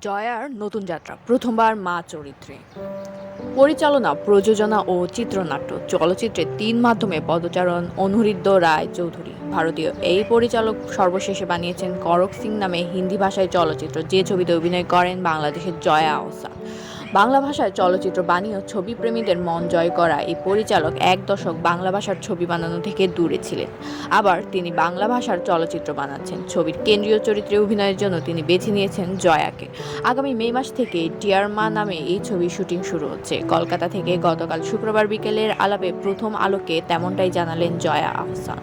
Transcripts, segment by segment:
জয়ার নতুন যাত্রা প্রথমবার মা চরিত্রে পরিচালনা, প্রযোজনা ও চিত্রনাট্য। চলচ্চিত্রে তিন মাধ্যমে পদচারণ অনুহৃদ্য রায় চৌধুরী। ভারতীয় এই পরিচালক সর্বশেষে বানিয়েছেন করক সিং নামে হিন্দি ভাষায় চলচ্চিত্র, যে ছবিতে অভিনয় করেন বাংলাদেশের জয়া আহসান। বাংলা ভাষায় চলচ্চিত্র বানিয়েও ছবি প্রেমীদের মন জয় করা এই পরিচালক এক দশক বাংলা ভাষার ছবি বানানো থেকে দূরে ছিলেন। আবার তিনি বাংলা ভাষার চলচ্চিত্র বানাচ্ছেন। ছবির কেন্দ্রীয় চরিত্রে অভিনয়ের জন্য তিনি বেছে নিয়েছেন জয়াকে। আগামী মে মাস থেকে ডিয়ার মা নামে এই ছবির শুটিং শুরু হচ্ছে। কলকাতা থেকে গতকাল শুক্রবার বিকেলের আলাপে প্রথম আলোকে তেমনটাই জানালেন জয়া আহসান।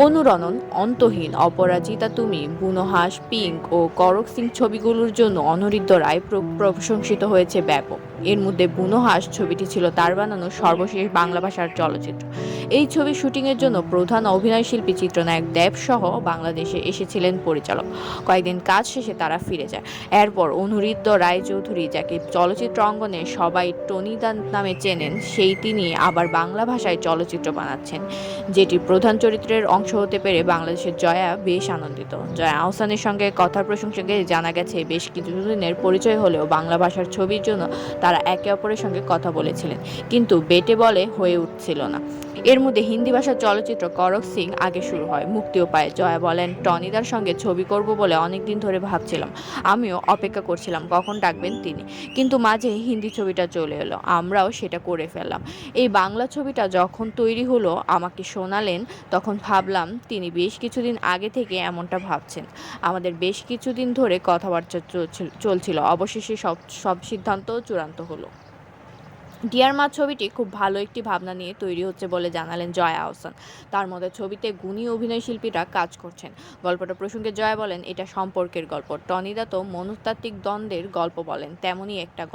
অনুরণন, অন্তহীন, অপরাজিতা তুমি, বুনোহাস, পিঙ্ক ও করক সিং ছবিগুলোর জন্য অনিরুদ্ধ রায় প্রশংসিত হয়েছে ব্যাপক। এর মধ্যে বুনোহাস ছবিটি ছিল তার বানানো সর্বশেষ বাংলা ভাষার চলচ্চিত্র। এই ছবির শুটিংয়ের জন্য প্রধান অভিনয়শিল্পী চিত্রনায়ক দেব সহ বাংলাদেশে এসেছিলেন পরিচালক। কয়েকদিন কাজ শেষে তারা ফিরে যায়। এরপর অনুহৃদ্য রায় চৌধুরী, যাকে চলচ্চিত্র অঙ্গনে সবাই টনিদা নামে চেনেন, তিনি আবার বাংলা ভাষায় চলচ্চিত্র বানাচ্ছেন, যেটির প্রধান চরিত্রের অংশ হতে পেরে বাংলাদেশের জয়া বেশ আনন্দিত। জয়া আহসানের সঙ্গে কথার প্রসঙ্গে জানা গেছে, বেশ কিছুদিনের পরিচয় হলেও বাংলা ভাষার ছবির জন্য তারা একে অপরের সঙ্গে কথা বলেছিলেন, কিন্তু বেটে বলে হয়ে উঠছিল না। এর মধ্যে হিন্দি ভাষার চলচ্চিত্র করক সিং আগে শুরু হয়, মুক্তিও পায়। জয়া বলেন, টনিদার সঙ্গে ছবি করব বলে অনেকদিন ধরে ভাবছিলাম। আমিও অপেক্ষা করছিলাম কখন ডাকবেন তিনি, কিন্তু মাঝে হিন্দি ছবিটা চলে এলো, আমরাও সেটা করে ফেললাম। এই বাংলা ছবিটা যখন তৈরি হলো আমাকে শোনালেন, তখন ভাবলাম তিনি বেশ কিছুদিন আগে থেকে এমনটা ভাবছেন। আমাদের বেশ কিছুদিন ধরে কথাবার্তা চলছিল, অবশেষে সব সিদ্ধান্ত চূড়ান্ত হলো। ডিয়ার মা ছবিটি খুব ভালো একটি ভাবনা নিয়ে তৈরি হচ্ছে বলে জানালেন জয়া আহসান। তার মধ্যে ছবিতে গুণী অভিনয়শিল্পীরা কাজ করছেন। গল্পটা প্রসঙ্গে জয়া বলেন, এটা সম্পর্কের গল্প। টনিদা তো মনস্তাত্ত্বিক দ্বন্দ্বের গল্প বলেন, তেমনই একটা